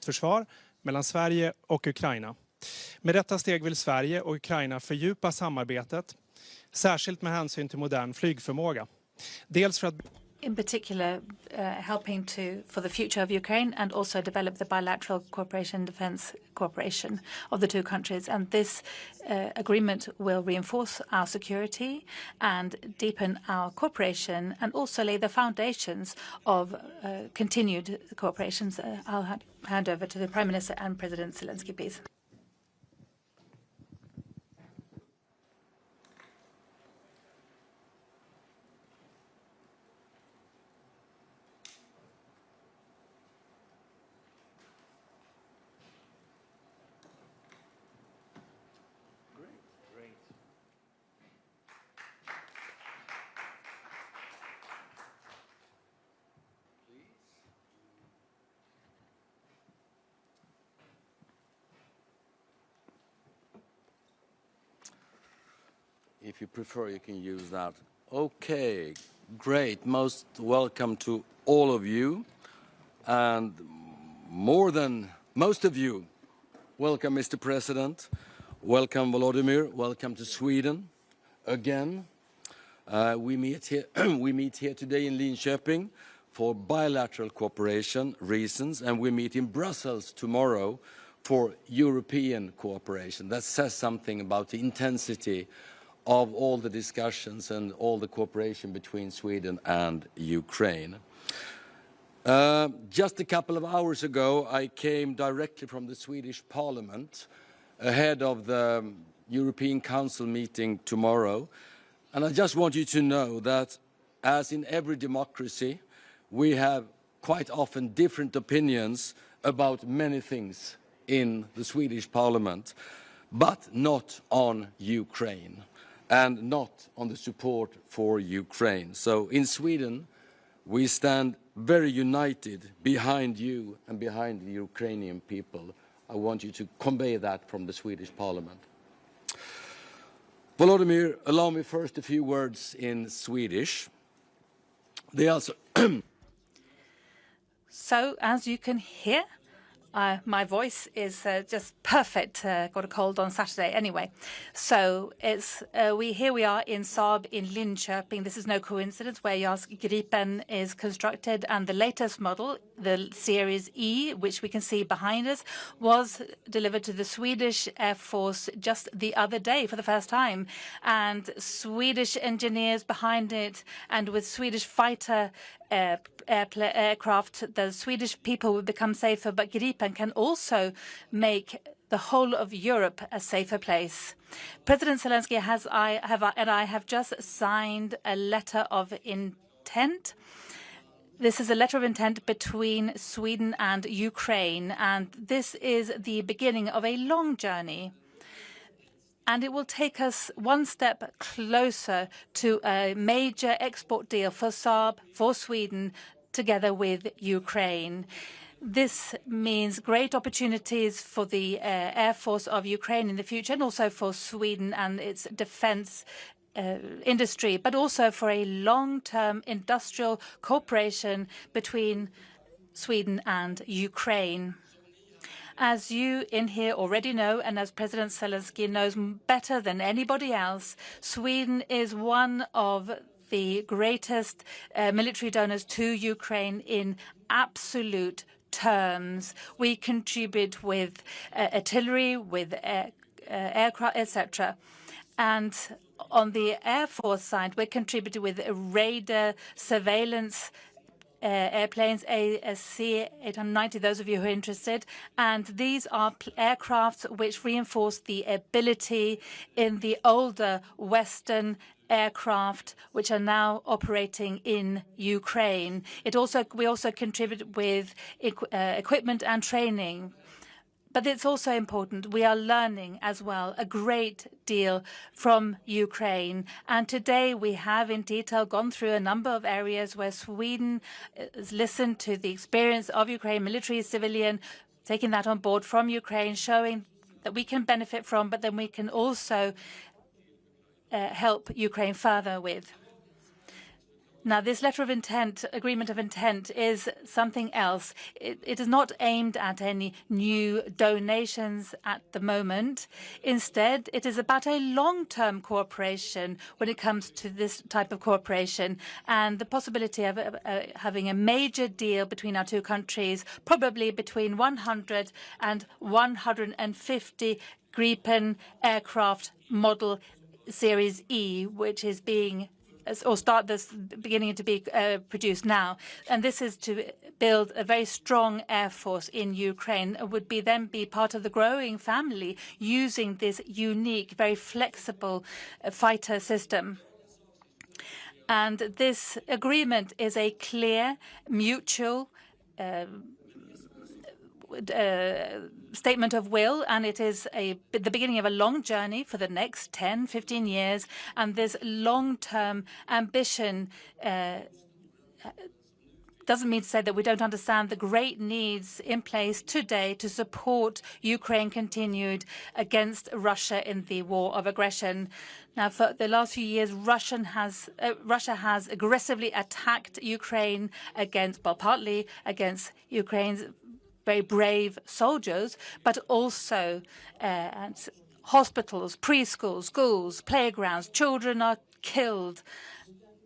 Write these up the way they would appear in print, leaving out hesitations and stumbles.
luftförsvar mellan Sverige och Ukraina. Med detta steg vill Sverige och Ukraina fördjupa samarbetet, särskilt med hänsyn till modern flygförmåga. Dels för att in particular helping for the future of Ukraine and also develop the bilateral cooperation, defense cooperation of the two countries. And this agreement will reinforce our security and deepen our cooperation and also lay the foundations of continued cooperation. I'll hand over to the Prime Minister and President Zelenskiy, please. If you prefer, you can use that. Okay, great. Most welcome to all of you. And more than most of you, welcome, Mr. President. Welcome, Volodymyr. Welcome to Sweden again. We meet here today in Linköping for bilateral cooperation reasons, and we meet in Brussels tomorrow for European cooperation. That says something about the intensity of all the discussions and all the cooperation between Sweden and Ukraine. Just a couple of hours ago, I came directly from the Swedish Parliament ahead of the European Council meeting tomorrow. And I just want you to know that, as in every democracy, we have quite often different opinions about many things in the Swedish Parliament, but not on Ukraine and not on the support for Ukraine. So in Sweden, we stand very united behind you and behind the Ukrainian people. I want you to convey that from the Swedish Parliament. Volodymyr, allow me first a few words in Swedish. So, as you can hear, my voice is just perfect. Got a cold on Saturday anyway. So here we are in Saab in Linköping. This is no coincidence, where JAS Gripen is constructed, and the latest model, the Series E, which we can see behind us, was delivered to the Swedish Air Force just the other day for the first time. And Swedish engineers behind it, and with Swedish fighter aircraft, the Swedish people will become safer, but Gripen can also make the whole of Europe a safer place. President Zelensky and I have just signed a letter of intent. This is a letter of intent between Sweden and Ukraine, and this is the beginning of a long journey. And it will take us one step closer to a major export deal for Saab, for Sweden, together with Ukraine. This means great opportunities for the Air Force of Ukraine in the future, and also for Sweden and its defense industry, but also for a long-term industrial cooperation between Sweden and Ukraine. As you in here already know, and as President Zelensky knows better than anybody else, Sweden is one of the greatest military donors to Ukraine in absolute terms. We contribute with artillery, with aircraft, etc. And on the Air Force side, we're contributing with radar surveillance airplanes, AC1G, those of you who are interested. And these are aircraft which reinforce the ability in the older Western aircraft which are now operating in Ukraine. We also contribute with equipment and training. But it's also important, we are learning as well a great deal from Ukraine. And today we have in detail gone through a number of areas where Sweden has listened to the experience of Ukraine, military, civilian, taking that on board from Ukraine, showing that we can benefit from, but then we can also help Ukraine further with. Now, this letter of intent, agreement of intent, is something else. It is not aimed at any new donations at the moment. Instead, it is about a long-term cooperation when it comes to this type of cooperation and the possibility of having a major deal between our two countries, probably between 100 and 150 Gripen aircraft model Series E, which is beginning to be produced now. And this is to build a very strong air force in Ukraine. It would then be part of the growing family using this unique, very flexible fighter system. And this agreement is a clear, mutual statement of will, and it is the beginning of a long journey for the next 10, 15 years. And this long-term ambition doesn't mean to say that we don't understand the great needs in place today to support Ukraine continued against Russia in the war of aggression. Now, for the last few years, Russia has aggressively attacked Ukraine partly against Ukraine's very brave soldiers, but also hospitals, preschools, schools, playgrounds. Children are killed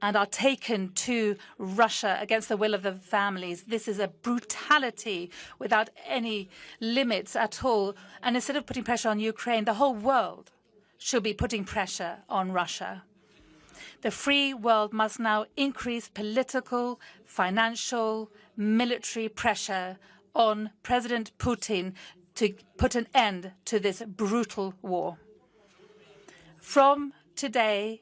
and are taken to Russia against the will of the families. This is a brutality without any limits at all. And instead of putting pressure on Ukraine, the whole world should be putting pressure on Russia. The free world must now increase political, financial, military pressure on President Putin to put an end to this brutal war. From today,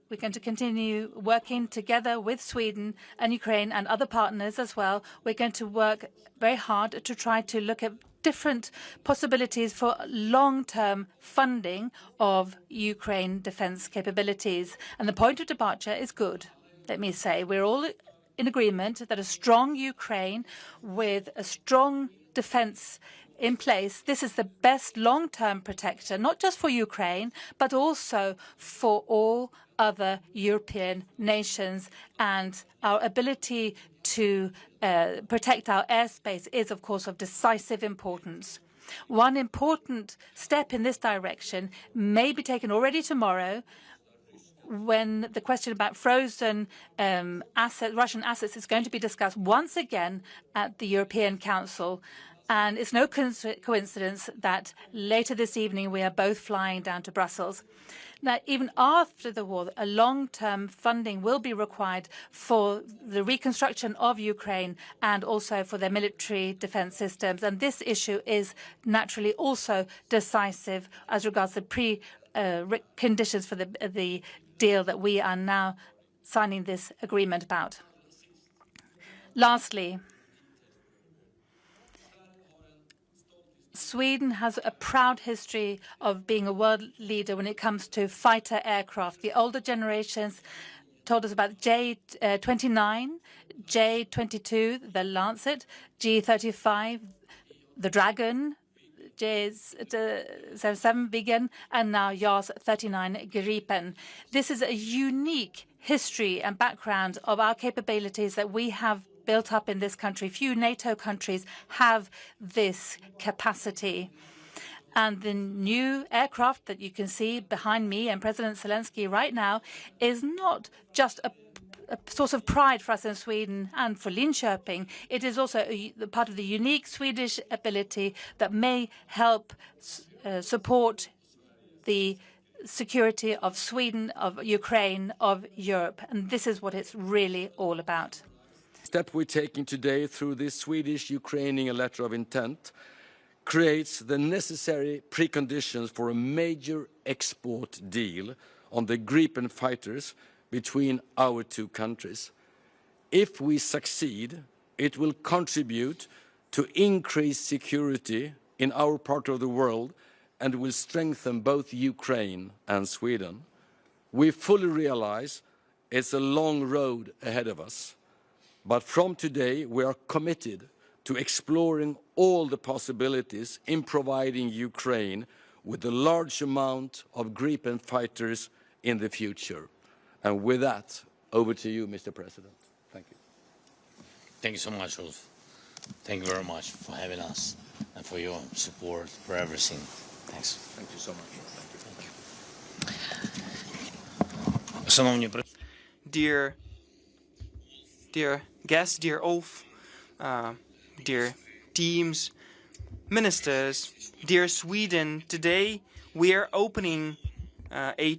we're going to continue working together with Sweden and Ukraine and other partners as well. We're going to work very hard to try to look at different possibilities for long-term funding of Ukraine defense capabilities. And the point of departure is good, let me say. We're all in agreement that a strong Ukraine with a strong defense in place, this is the best long-term protector, not just for Ukraine, but also for all other European nations. And our ability to protect our airspace is, of course, of decisive importance. One important step in this direction may be taken already tomorrow, when the question about frozen Russian assets is going to be discussed once again at the European Council. And it's no coincidence that later this evening we are both flying down to Brussels. Now, even after the war, a long-term funding will be required for the reconstruction of Ukraine and also for their military defense systems. And this issue is naturally also decisive as regards the preconditions for the deal that we are now signing this agreement about. Lastly, Sweden has a proud history of being a world leader when it comes to fighter aircraft. The older generations told us about J-29, J-22, the Lancet, G-35, the Dragon, J-77 Viggen, and now JAS-39 Gripen. This is a unique history and background of our capabilities that we have built up in this country. Few NATO countries have this capacity. And the new aircraft that you can see behind me and President Zelenskiy right now is not just a source of pride for us in Sweden and for Linköping. It is also part of the unique Swedish ability that may help support the security of Sweden, of Ukraine, of Europe. And this is what it's really all about. Step we're taking today through this Swedish-Ukrainian letter of intent creates the necessary preconditions for a major export deal on the Gripen fighters between our two countries. If we succeed, it will contribute to increased security in our part of the world and will strengthen both Ukraine and Sweden. We fully realize it's a long road ahead of us. But from today, we are committed to exploring all the possibilities in providing Ukraine with a large amount of Gripen fighters in the future. And with that, Over to you, Mr. President. Thank you. Thank you so much, Ulf. Thank you very much for having us and for your support, for everything. Thanks. Thank you so much. Thank you. Dear guests, dear Ulf, dear teams, ministers, dear Sweden, today we are opening a